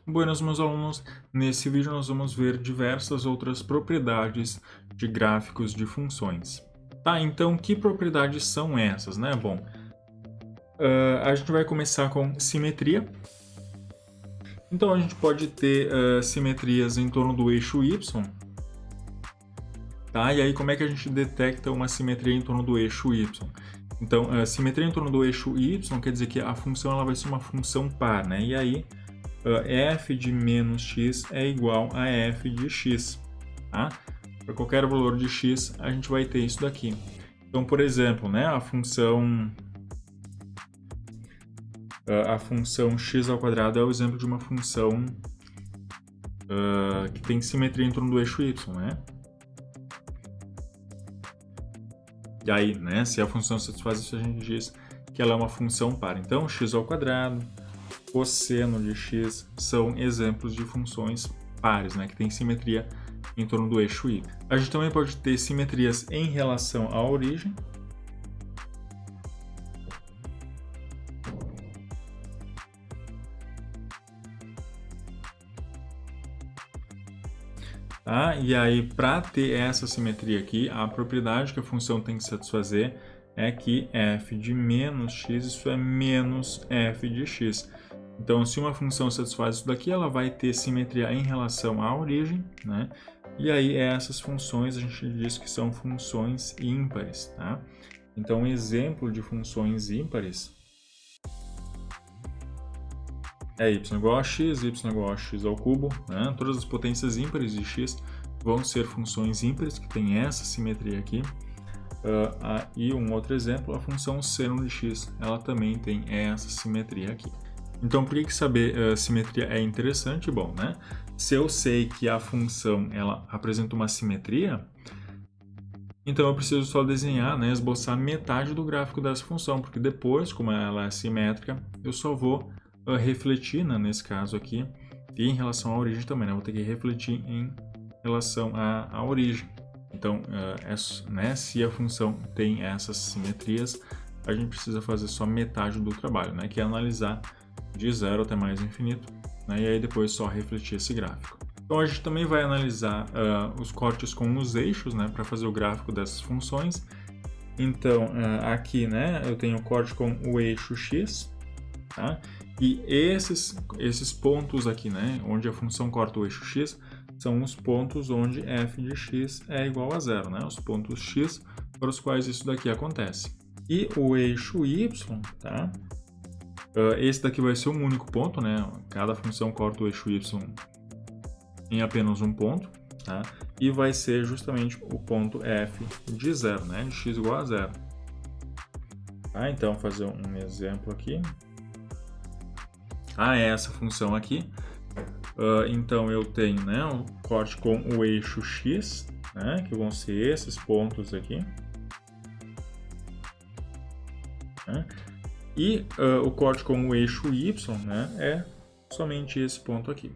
Buenas, meus alunos. Nesse vídeo nós vamos ver diversas outras propriedades de gráficos de funções. Tá, então que propriedades são essas, né? Bom, a gente vai começar com simetria. Então a gente pode ter simetrias em torno do eixo y, tá? E aí como é que a gente detecta uma simetria em torno do eixo y? Então, simetria em torno do eixo y quer dizer que a função ela vai ser uma função par, né? E aí f de menos x é igual a f de x, tá? Para qualquer valor de x, a gente vai ter isso daqui. Então, por exemplo, né, a função x ao quadrado é o exemplo de uma função que tem simetria em torno do eixo y, né? E aí, né, se a função satisfaz isso, a gente diz que ela é uma função par. Então, x ao quadrado, cosseno de x são exemplos de funções pares, né, que tem simetria em torno do eixo y. A gente também pode ter simetrias em relação à origem. Tá? E aí, para ter essa simetria aqui, a propriedade que a função tem que satisfazer é que f de menos x, isso é menos f de x. Então, se uma função satisfaz isso daqui, ela vai ter simetria em relação à origem, né? E aí, essas funções a gente diz que são funções ímpares, tá? Então, um exemplo de funções ímpares é y igual a x, y igual a x ao cubo, né? Todas as potências ímpares de x vão ser funções ímpares, que tem essa simetria aqui. E um outro exemplo, a função seno de x, ela também tem essa simetria aqui. Então, por que saber simetria é interessante? Bom, né? Se eu sei que a função ela apresenta uma simetria, então eu preciso só desenhar, né, esboçar metade do gráfico dessa função, porque depois, como ela é simétrica, eu só vou refletir, né, nesse caso aqui, e em relação à origem também, né? Vou ter que refletir em relação à origem. Então, né, se a função tem essas simetrias, a gente precisa fazer só metade do trabalho, né, que é analisar de 0 até mais infinito, né, e aí depois só refletir esse gráfico. Então, a gente também vai analisar os cortes com os eixos, né, para fazer o gráfico dessas funções. Então, aqui, né, eu tenho o corte com o eixo x, tá? E esses pontos aqui, né, onde a função corta o eixo x, são os pontos onde f de x é igual a zero, né? Os pontos x para os quais isso daqui acontece. E o eixo y, tá? Esse daqui vai ser um único ponto, né? Cada função corta o eixo y em apenas um ponto, tá? E vai ser justamente o ponto f de zero, né? De x igual a zero. Tá? Então, vou fazer um exemplo aqui. Essa função aqui. Então, eu tenho, né, um corte com o eixo x, né, que vão ser esses pontos aqui. Né, e o corte com o eixo y, né, é somente esse ponto aqui.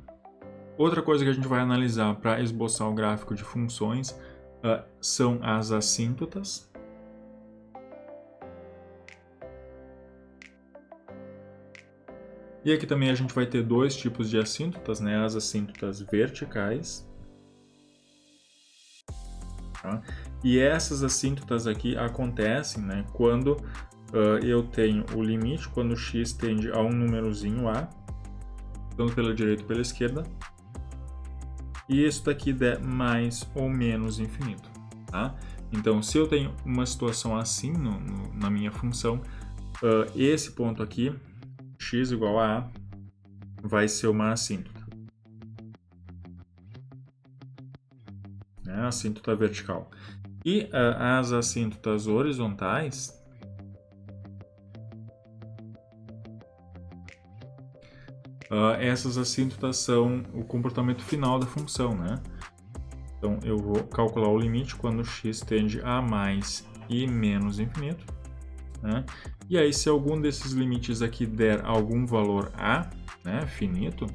Outra coisa que a gente vai analisar para esboçar o gráfico de funções são as assíntotas. E aqui também a gente vai ter dois tipos de assíntotas, né? As assíntotas verticais. Tá? E essas assíntotas aqui acontecem, né, quando eu tenho o limite, quando x tende a um númerozinho a, tanto pela direita ou pela esquerda, e isso daqui der mais ou menos infinito. Tá? Então, se eu tenho uma situação assim na minha função, esse ponto aqui, x igual a vai ser uma assíntota. A assíntota vertical. E as assíntotas horizontais, essas assíntotas são o comportamento final da função, né? Então, eu vou calcular o limite quando x tende a mais e menos infinito, né? E aí, se algum desses limites aqui der algum valor a, né, finito,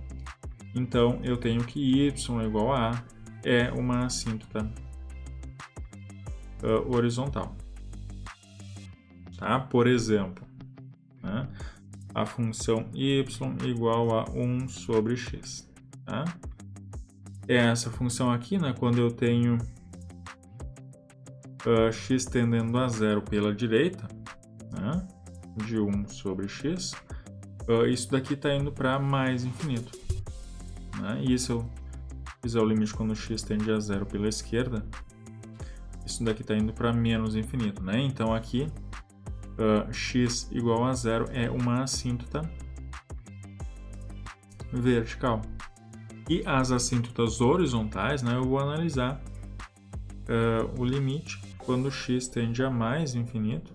então eu tenho que y igual a é uma assíntota horizontal. Tá? Por exemplo, né, a função y igual a 1 sobre x. Tá? É essa função aqui, né, quando eu tenho x tendendo a 0 pela direita, né, de 1 sobre x, isso daqui está indo para mais infinito. Né, e se eu fizer o limite quando x tende a 0 pela esquerda, isso daqui está indo para menos infinito. Né? Então aqui, x igual a 0 é uma assíntota vertical. E as assíntotas horizontais, né, eu vou analisar o limite quando x tende a mais infinito,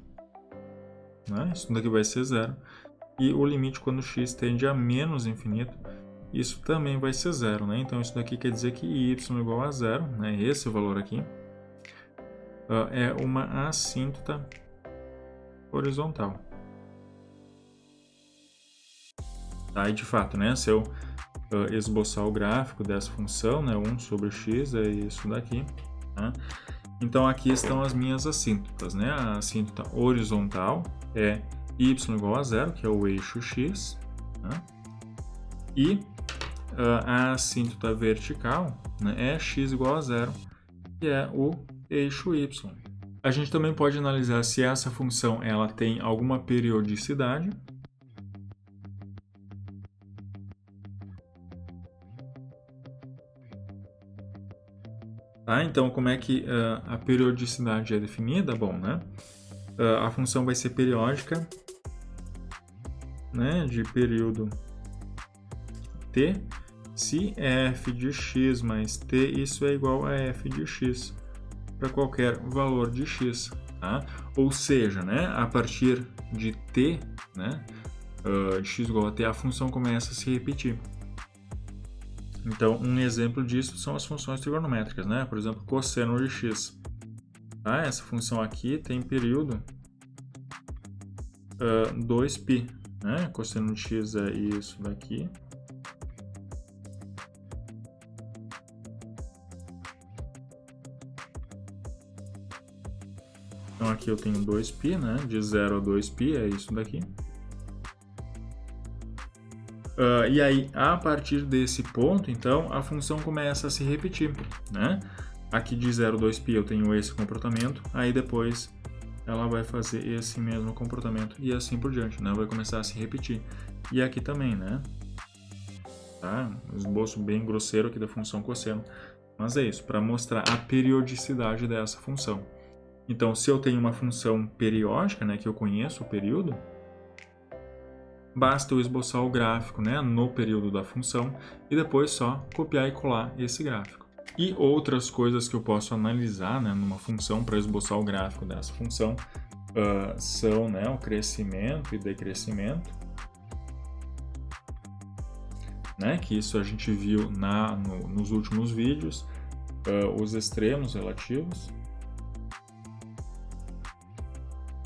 né, isso daqui vai ser 0, e o limite quando x tende a menos infinito, isso também vai ser 0. Né? Então isso daqui quer dizer que y igual a 0, né, esse valor aqui, é uma assíntota horizontal. Tá, e de fato, né, se eu esboçar o gráfico dessa função, né, 1 sobre x é isso daqui. Tá? Então aqui estão as minhas assíntotas. Né? A assíntota horizontal é y igual a 0, que é o eixo x. Tá? E a assíntota vertical, né, é x igual a 0, que é o eixo y. A gente também pode analisar se essa função ela tem alguma periodicidade. Tá? Então, como é que a periodicidade é definida? Bom, né? A função vai ser periódica, né, de período t, se f de x mais t, isso é igual a f de x para qualquer valor de x. Tá? Ou seja, né, a partir de t, né, de x igual a t, a função começa a se repetir. Então, um exemplo disso são as funções trigonométricas, né? Por exemplo, cosseno de x. Tá? Essa função aqui tem período 2π. Né? Cosseno de x é isso daqui. Então, aqui eu tenho 2π, né? De 0 a 2π é isso daqui. E aí, a partir desse ponto, então, a função começa a se repetir, né? Aqui de 0 a 2π eu tenho esse comportamento, aí depois ela vai fazer esse mesmo comportamento e assim por diante, né? Vai começar a se repetir. E aqui também, né? Tá? Um esboço bem grosseiro aqui da função cosseno. Mas é isso, para mostrar a periodicidade dessa função. Então, se eu tenho uma função periódica, né, que eu conheço o período, basta eu esboçar o gráfico, né, no período da função e depois só copiar e colar esse gráfico. E outras coisas que eu posso analisar, né, numa função para esboçar o gráfico dessa função são, né, o crescimento e decrescimento, né, que isso a gente viu nos últimos vídeos, os extremos relativos,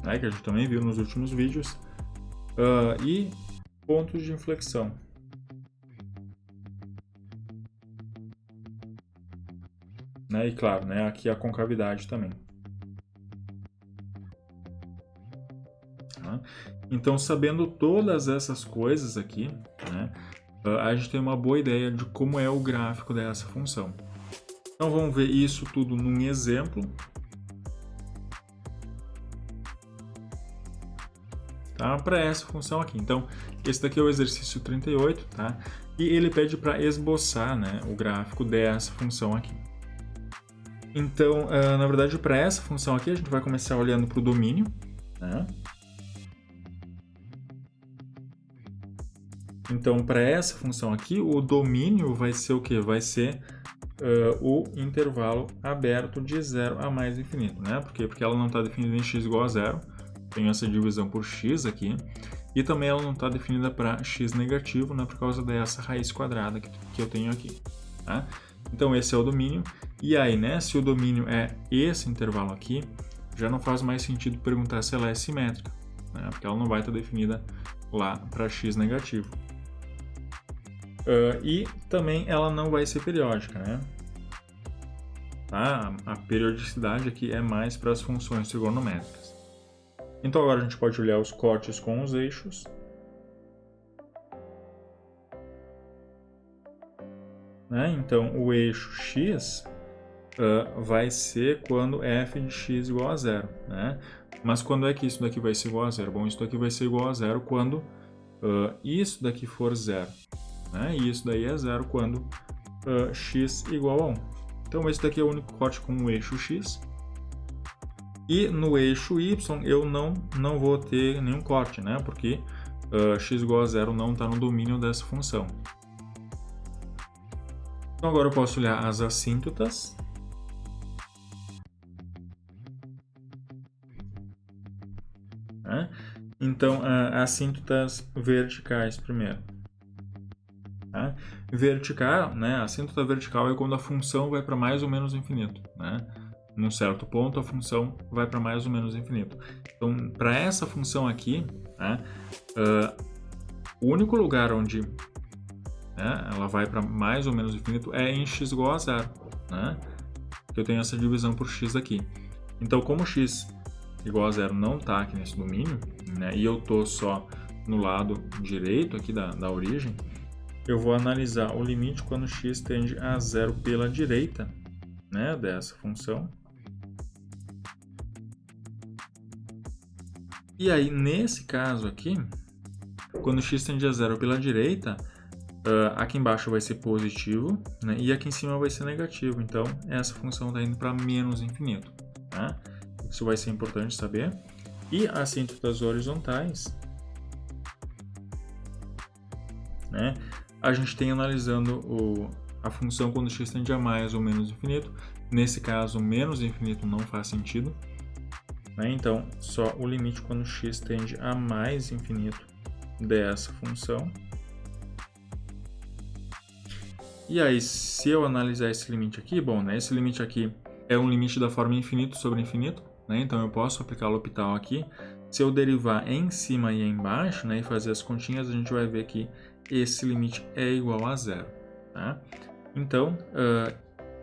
né, que a gente também viu nos últimos vídeos, e pontos de inflexão. Né? E claro, né, aqui a concavidade também. Tá? Então, sabendo todas essas coisas aqui, né, a gente tem uma boa ideia de como é o gráfico dessa função. Então, vamos ver isso tudo num exemplo. Tá? Para essa função aqui. Então, esse daqui é o exercício 38, tá? E ele pede para esboçar, né, o gráfico dessa função aqui. Então, na verdade, para essa função aqui, a gente vai começar olhando para o domínio, né? Então, para essa função aqui, o domínio vai ser o quê? Vai ser o intervalo aberto de 0 a mais infinito, né? Por quê? Porque ela não está definida em x igual a 0. Tenho essa divisão por x aqui, e também ela não está definida para x negativo, né, por causa dessa raiz quadrada que eu tenho aqui. Tá? Então esse é o domínio, e aí, né, se o domínio é esse intervalo aqui, já não faz mais sentido perguntar se ela é simétrica, né, porque ela não vai estar definida lá para x negativo. E também ela não vai ser periódica, né? Tá? A periodicidade aqui é mais para as funções trigonométricas. Então agora a gente pode olhar os cortes com os eixos. né? Então, o eixo x vai ser quando f de x igual a zero, né? Mas quando é que isso daqui vai ser igual a zero? Bom, isso daqui vai ser igual a zero quando isso daqui for zero, né? E isso daí é zero quando x igual a 1. Então, esse daqui é o único corte com o eixo x. E no eixo y eu não vou ter nenhum corte, né? Porque x igual a zero não está no domínio dessa função. Então, agora eu posso olhar as assíntotas. Né? Então, assíntotas verticais primeiro. Tá? Vertical, né? A assíntota vertical é quando a função vai para mais ou menos infinito, né? Num certo ponto, a função vai para mais ou menos infinito. Então, para essa função aqui, né, o único lugar onde, né, ela vai para mais ou menos infinito é em x igual a zero, né? Eu tenho essa divisão por x aqui. Então, como x igual a zero não está aqui nesse domínio, né, e eu estou só no lado direito aqui da origem, eu vou analisar o limite quando x tende a zero pela direita, né, dessa função. E aí, nesse caso aqui, quando x tende a zero pela direita, aqui embaixo vai ser positivo, né, e aqui em cima vai ser negativo. Então, essa função está indo para menos infinito. Tá? Isso vai ser importante saber. E assíntotas horizontais, né, a gente tem analisando a função quando x tende a mais ou menos infinito. Nesse caso, menos infinito não faz sentido. Né? Então, só o limite quando x tende a mais infinito dessa função. E aí, se eu analisar esse limite aqui, bom, né, esse limite aqui é um limite da forma infinito sobre infinito, né, então eu posso aplicar o L'Hopital aqui. Se eu derivar em cima e embaixo, né, e fazer as continhas, a gente vai ver que esse limite é igual a zero. Tá? Então,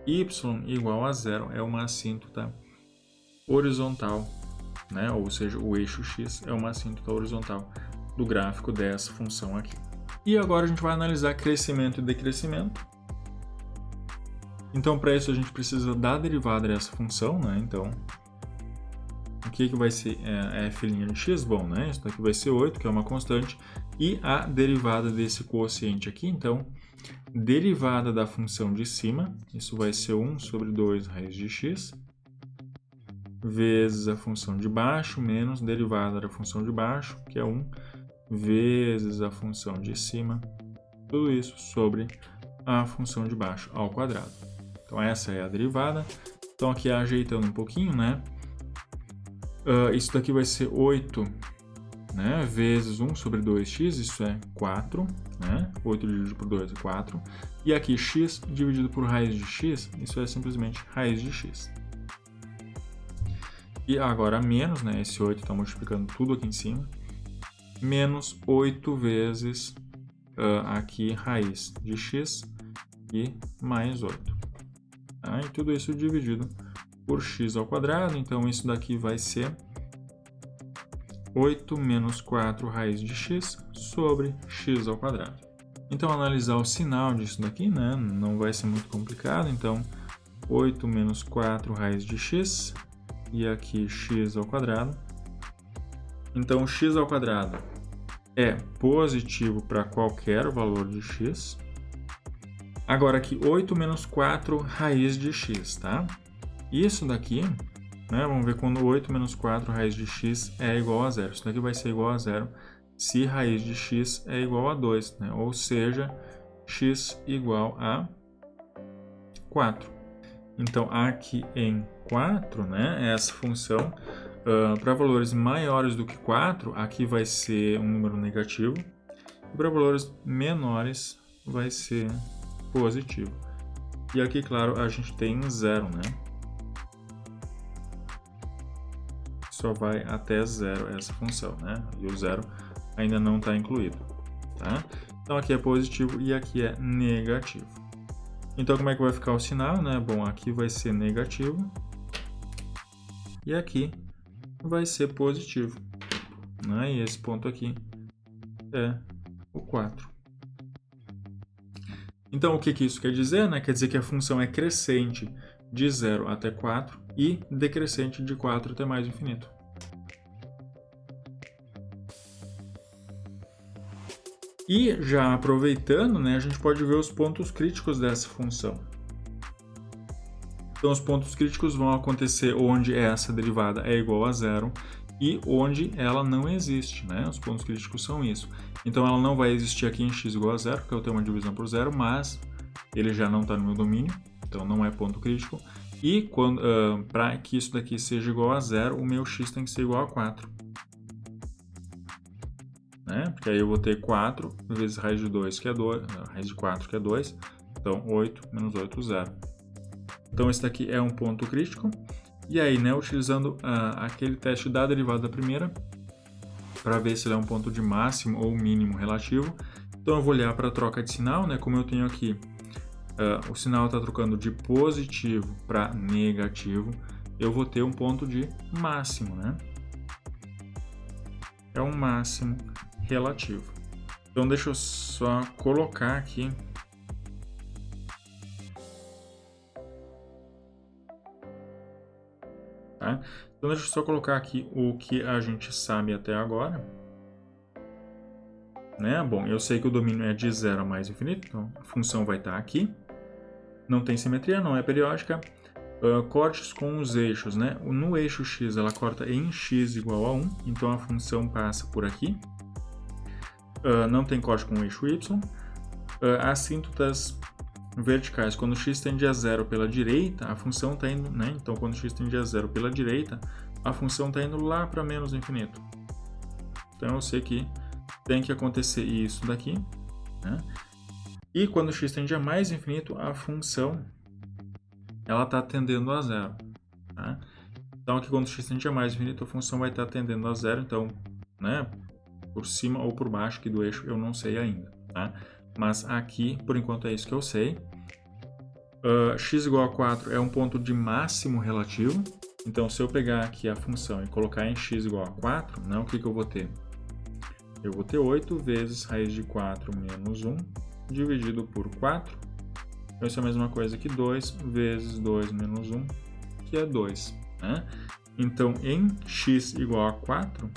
y igual a zero é uma assíntota horizontal, né, ou seja, o eixo x é uma assíntota horizontal do gráfico dessa função aqui. E agora a gente vai analisar crescimento e decrescimento. Então, para isso, a gente precisa da derivada dessa função, né? Então, o que vai ser f' de x? Bom, né? Isso daqui vai ser 8, que é uma constante, e a derivada desse quociente aqui. Então, derivada da função de cima, isso vai ser 1 sobre 2 raiz de x, vezes a função de baixo, menos derivada da função de baixo, que é 1, vezes a função de cima, tudo isso sobre a função de baixo ao quadrado. Então, essa é a derivada. Então, aqui ajeitando um pouquinho, né? Isso daqui vai ser 8, né, vezes 1 sobre 2x, isso é 4, né? 8 dividido por 2 é 4. E aqui, x dividido por raiz de x, isso é simplesmente raiz de x. E agora menos, né? Esse 8 está multiplicando tudo aqui em cima. Menos 8 vezes aqui raiz de x e mais 8. Tá? E tudo isso dividido por x ao quadrado. Então, isso daqui vai ser 8 menos 4 raiz de x sobre x ao quadrado. Então, analisar o sinal disso daqui, né? Não vai ser muito complicado. Então, 8 menos 4 raiz de x e aqui x ao quadrado. Então, x ao quadrado é positivo para qualquer valor de x. Agora aqui, 8 menos 4 raiz de x, tá? Isso daqui, né, vamos ver quando 8 menos 4 raiz de x é igual a zero. Isso daqui vai ser igual a zero se raiz de x é igual a 2, né? Ou seja, x igual a 4. Então, aqui em 4, né, essa função, para valores maiores do que 4, aqui vai ser um número negativo. E para valores menores, vai ser positivo. E aqui, claro, a gente tem 0, né? Só vai até 0 essa função, né? E o 0 ainda não está incluído, tá? Então, aqui é positivo e aqui é negativo. Então, como é que vai ficar o sinal, né? Bom, aqui vai ser negativo e aqui vai ser positivo, né? E esse ponto aqui é o 4. Então, o que isso quer dizer? Né? Quer dizer que a função é crescente de 0 até 4 e decrescente de 4 até mais infinito. E já aproveitando, né, a gente pode ver os pontos críticos dessa função. Então, os pontos críticos vão acontecer onde essa derivada é igual a zero e onde ela não existe, né? Os pontos críticos são isso. Então, ela não vai existir aqui em x igual a zero, porque eu tenho uma divisão por zero, mas ele já não está no meu domínio, então não é ponto crítico. E para que isso daqui seja igual a zero, o meu x tem que ser igual a 4. Né? Porque aí eu vou ter 4 vezes raiz de 2, que é 2, raiz de 4, que é 2. Então, 8 menos 8, 0. Então, esse daqui é um ponto crítico. E aí, né, utilizando aquele teste da derivada da primeira, para ver se ele é um ponto de máximo ou mínimo relativo. Então, eu vou olhar para a troca de sinal, né? Como eu tenho aqui, o sinal está trocando de positivo para negativo, eu vou ter um ponto de máximo, né? É um máximo relativo. Então, deixa eu só colocar aqui. Tá? Então, deixa eu só colocar aqui o que a gente sabe até agora. Né? Bom, eu sei que o domínio é de 0 a mais infinito, então a função vai estar aqui. Não tem simetria, não é periódica. Cortes com os eixos, né? No eixo x, ela corta em x igual a 1, então a função passa por aqui. Não tem corte com o eixo y. Assíntotas verticais, quando x tende a 0 pela direita, a função está indo, né? Então, quando x tende a 0 pela direita, a função está indo lá para menos infinito. Então, eu sei que tem que acontecer isso daqui, né? E quando x tende a mais infinito, a função ela está tendendo a 0. Tá? Então, aqui quando x tende a mais infinito, a função vai estar tendendo a 0. Então, né, por cima ou por baixo aqui do eixo, eu não sei ainda. Tá? Mas aqui, por enquanto, é isso que eu sei. X igual a 4 é um ponto de máximo relativo. Então, se eu pegar aqui a função e colocar em x igual a 4, né, o que eu vou ter? Eu vou ter 8 vezes raiz de 4 menos 1, dividido por 4. Então, isso é a mesma coisa que 2 vezes 2 menos 1, que é 2. Né? Então, em x igual a 4,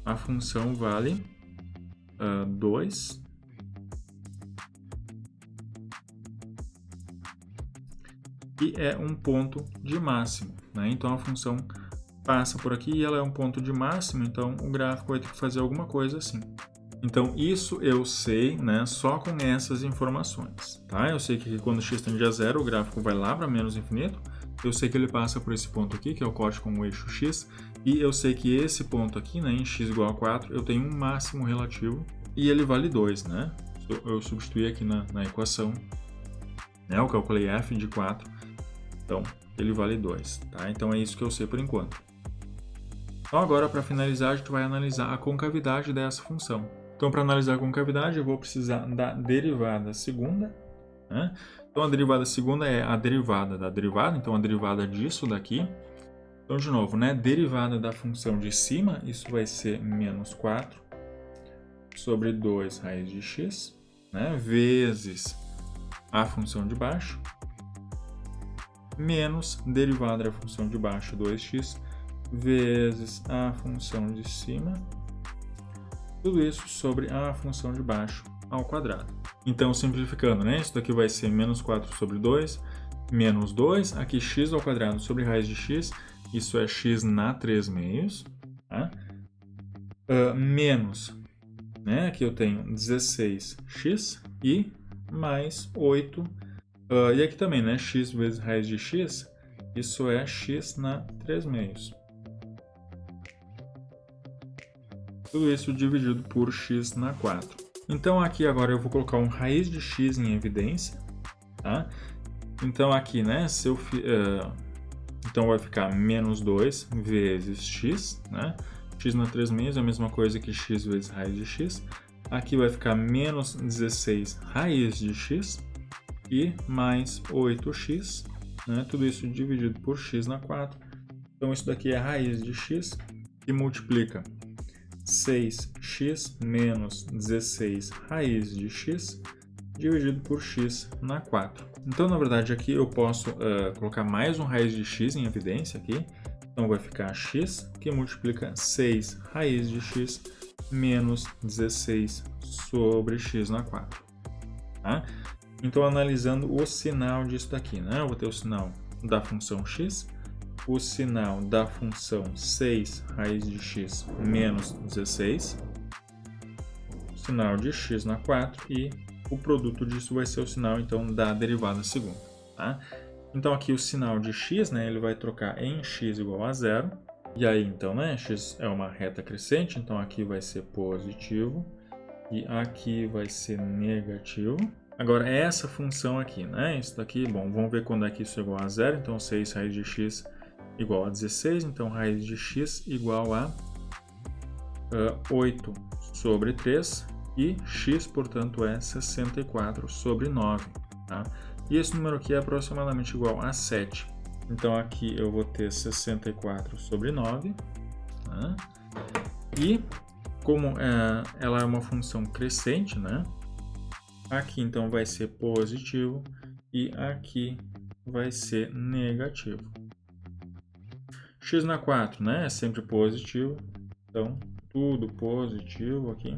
a função vale 2. E é um ponto de máximo. Né? Então, a função passa por aqui e ela é um ponto de máximo, então o gráfico vai ter que fazer alguma coisa assim. Então, isso eu sei, né, só com essas informações. Tá? Eu sei que quando x tende a 0, o gráfico vai lá para menos infinito. Eu sei que ele passa por esse ponto aqui, que é o corte com o eixo x. E eu sei que esse ponto aqui, né, em x igual a 4, eu tenho um máximo relativo e ele vale 2. Né? Eu substituí aqui na equação, né, eu calculei f de 4, então ele vale 2. Tá? Então, é isso que eu sei por enquanto. Então, agora, para finalizar, a gente vai analisar a concavidade dessa função. Então, para analisar a concavidade, eu vou precisar da derivada segunda. Né? Então, a derivada segunda é a derivada da derivada, então a derivada disso daqui. Então, de novo, né? Derivada da função de cima, isso vai ser menos 4 sobre 2 raiz de x, né? Vezes a função de baixo, menos derivada da função de baixo, 2x, vezes a função de cima, tudo isso sobre a função de baixo ao quadrado. Então, simplificando, né? Isso daqui vai ser menos 4 sobre 2, menos 2, aqui x ao quadrado sobre raiz de x, isso é x na 3 meios, tá? Menos, né? Aqui eu tenho 16x e mais 8, e aqui também, né? X vezes raiz de x, isso é x na 3 meios. Tudo isso dividido por x na 4. Então, aqui agora eu vou colocar um raiz de x em evidência. Tá? Então, aqui, né, se eu, então vai ficar menos 2 vezes x. Né? X na 3 meios é a mesma coisa que x vezes raiz de x. Aqui vai ficar menos 16 raiz de x e mais 8x. Né? Tudo isso dividido por x na 4. Então, isso daqui é a raiz de x que multiplica 6x menos 16 raiz de x dividido por x na 4. Então, na verdade, aqui eu posso colocar mais um raiz de x em evidência aqui. Então, vai ficar x, que multiplica 6 raiz de x menos 16 sobre x na 4. Tá? Então, analisando o sinal disso daqui, né? Eu vou ter o sinal da função x, o sinal da função 6 raiz de x menos 16, o sinal de x na 4 e o produto disso vai ser o sinal, então, da derivada segunda. Tá? Então, aqui o sinal de x, né, ele vai trocar em x igual a 0. E aí, então, né, x é uma reta crescente, então aqui vai ser positivo e aqui vai ser negativo. Agora, essa função aqui, né, isso daqui, bom, vamos ver quando é que isso é igual a 0. Então, 6 raiz de x igual a 16, então raiz de x igual a 8 sobre 3 e x, portanto, é 64 sobre 9. Tá? E esse número aqui é aproximadamente igual a 7. Então, aqui eu vou ter 64 sobre 9. Né? E, como ela é uma função crescente, né? Aqui, então, vai ser positivo e aqui vai ser negativo. X na 4, né? É sempre positivo. Então, tudo positivo aqui.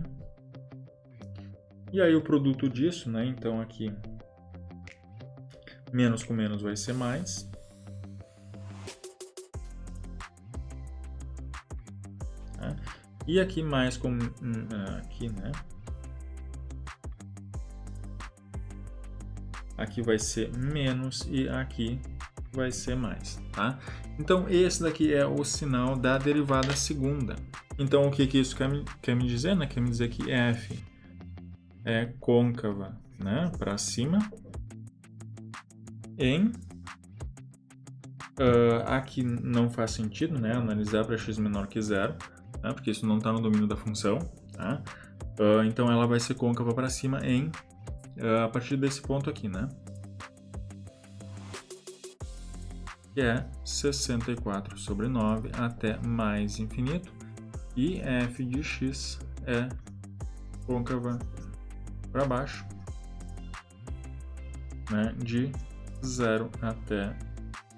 E aí, o produto disso, né? Então, aqui, menos com menos vai ser mais. Tá? E aqui mais com... aqui, né? Aqui vai ser menos e aqui vai ser mais, tá? Então, esse daqui é o sinal da derivada segunda. Então, o que isso quer me dizer, né? Quer me dizer que f é côncava, né? Para cima. Aqui não faz sentido, né, analisar para x menor que 0, né, porque isso não está no domínio da função. Tá? Então ela vai ser côncava para cima a partir desse ponto aqui, né? Que é 64 sobre 9 até mais infinito. E f de x é côncava para baixo, né, de 0 até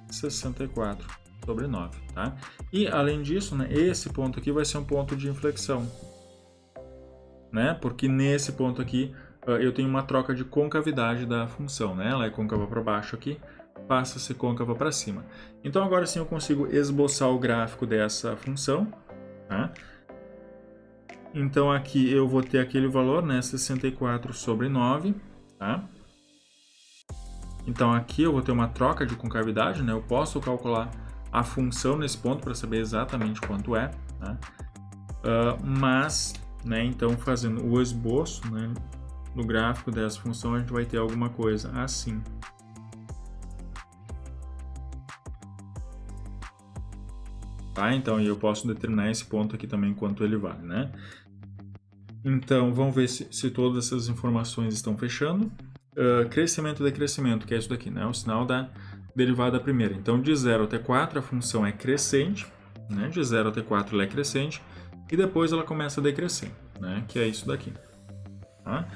64 sobre 9, tá? E, além disso, né, esse ponto aqui vai ser um ponto de inflexão, né? Porque nesse ponto aqui eu tenho uma troca de concavidade da função, né? Ela é côncava para baixo aqui, passa a ser côncava para cima. Então, agora sim eu consigo esboçar o gráfico dessa função, tá? Então, aqui eu vou ter aquele valor, né? 64 sobre 9, tá? Então, aqui eu vou ter uma troca de concavidade, né? Eu posso calcular a função nesse ponto para saber exatamente quanto é, tá? Mas, né, então, fazendo o esboço, né, no gráfico dessa função, a gente vai ter alguma coisa assim. Tá? Então, eu posso determinar esse ponto aqui também quanto ele vale, né? Então, vamos ver se todas essas informações estão fechando. Crescimento e decrescimento, que é isso daqui, né? O sinal da derivada primeira. Então, de 0 até 4 a função é crescente, né? De 0 até 4 ela é crescente e depois ela começa a decrescer, né? Que é isso daqui. Tá?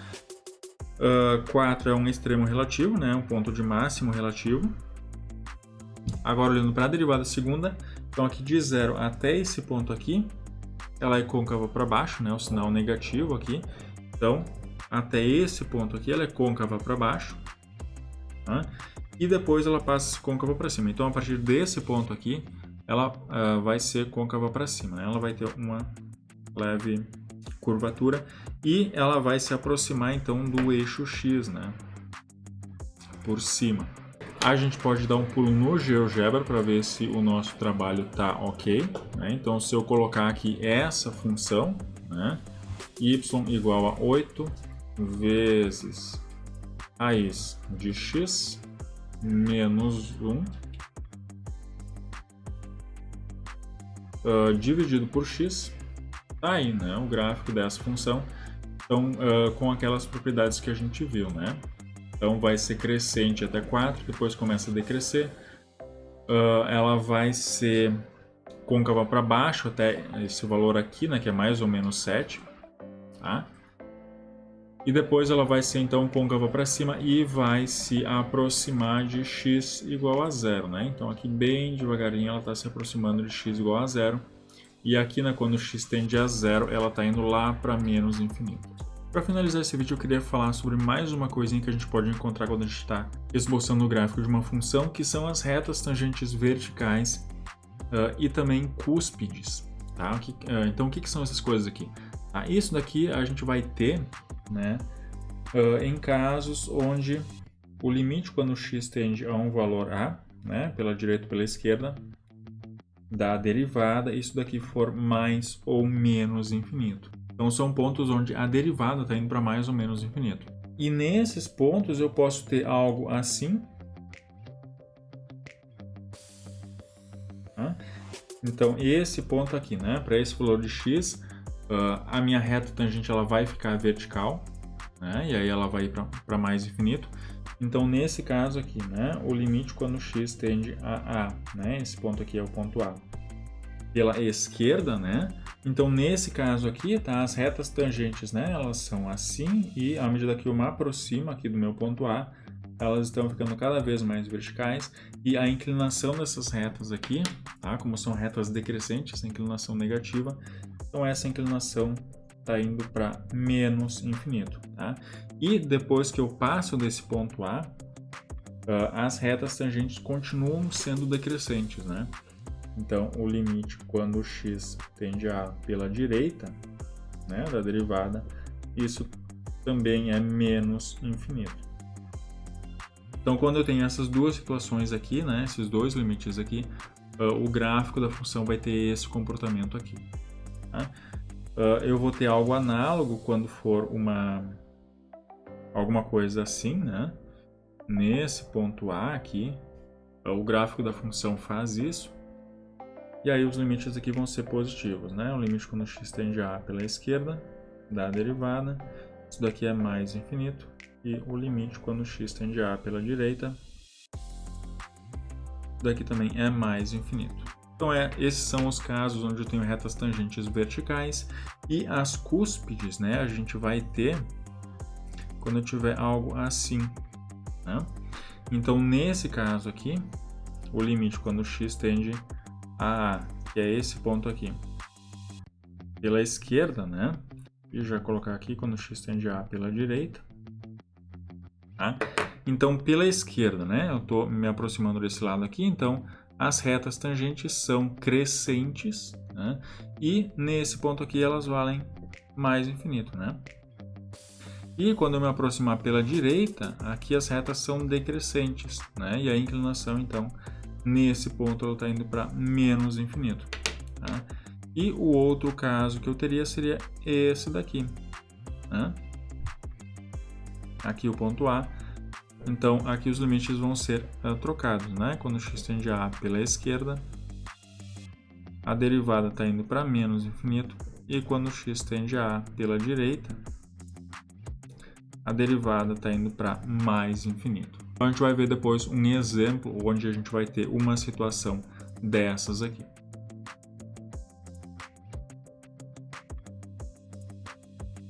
4 é um extremo relativo, né? Um ponto de máximo relativo. Agora, olhando para a derivada segunda, então aqui de 0 até esse ponto aqui, ela é côncava para baixo, né? O sinal negativo aqui. Então, até esse ponto aqui, ela é côncava para baixo, tá? E depois ela passa a ser côncava para cima. Então, a partir desse ponto aqui, ela vai ser côncava para cima, né? Ela vai ter uma leve curvatura e ela vai se aproximar, então, do eixo X, né? Por cima. A gente pode dar um pulo no GeoGebra para ver se o nosso trabalho está ok, né? Então, se eu colocar aqui essa função, né? Y igual a 8 vezes raiz de x menos 1 dividido por x, tá aí, né, o gráfico dessa função. Então, com aquelas propriedades que a gente viu, né? Então, vai ser crescente até 4, depois começa a decrescer. Ela vai ser côncava para baixo até esse valor aqui, né, que é mais ou menos 7, tá? E depois ela vai ser então côncava para cima e vai se aproximar de x igual a zero, né? Então aqui bem devagarinho ela está se aproximando de x igual a zero. E aqui, né, quando x tende a zero, ela está indo lá para menos infinito. Para finalizar esse vídeo, eu queria falar sobre mais uma coisinha que a gente pode encontrar quando a gente está esboçando o gráfico de uma função, que são as retas tangentes verticais e também cúspides. Tá? Então, o que são essas coisas aqui? Isso daqui a gente vai ter, né, em casos onde o limite quando x tende a um valor a, né, pela direita ou pela esquerda, da derivada, isso daqui for mais ou menos infinito. Então são pontos onde a derivada está indo para mais ou menos infinito. E nesses pontos eu posso ter algo assim. Então esse ponto aqui, né, para esse valor de x, a minha reta tangente ela vai ficar vertical, né, e aí ela vai ir para mais infinito. Então nesse caso aqui, né, o limite quando x tende a A, né, esse ponto aqui é o ponto A, pela esquerda, né? Então nesse caso aqui, tá, as retas tangentes, né, elas são assim e à medida que eu me aproximo aqui do meu ponto A, elas estão ficando cada vez mais verticais e a inclinação dessas retas aqui, tá, como são retas decrescentes, a inclinação negativa, então essa inclinação está indo para menos infinito, tá? E depois que eu passo desse ponto A, as retas tangentes continuam sendo decrescentes, né? Então, o limite quando x tende a A pela direita, né, da derivada, isso também é menos infinito. Então, quando eu tenho essas duas situações aqui, né, esses dois limites aqui, o gráfico da função vai ter esse comportamento aqui. Tá? Eu vou ter algo análogo quando for alguma coisa assim, né? Nesse ponto A aqui, o gráfico da função faz isso. E aí os limites aqui vão ser positivos, né? O limite quando x tende a A pela esquerda da derivada, isso daqui é mais infinito. E o limite quando x tende a A pela direita, isso daqui também é mais infinito. Então esses são os casos onde eu tenho retas tangentes verticais e as cúspides, né, a gente vai ter quando eu tiver algo assim, né? Então nesse caso aqui, o limite quando x tende a A, que é esse ponto aqui, pela esquerda, né? E já colocar aqui quando x tende a A pela direita, tá? Então pela esquerda, né? Eu estou me aproximando desse lado aqui, então as retas tangentes são crescentes, né? E nesse ponto aqui elas valem mais infinito, né? E quando eu me aproximar pela direita, aqui as retas são decrescentes, né? E a inclinação, então, nesse ponto ela está indo para menos infinito. Tá? E o outro caso que eu teria seria esse daqui, né? Aqui o ponto A. Então, aqui os limites vão ser trocados, né? Quando x tende a A pela esquerda, a derivada está indo para menos infinito. E quando x tende a A pela direita, a derivada está indo para mais infinito. Então, a gente vai ver depois um exemplo onde a gente vai ter uma situação dessas aqui.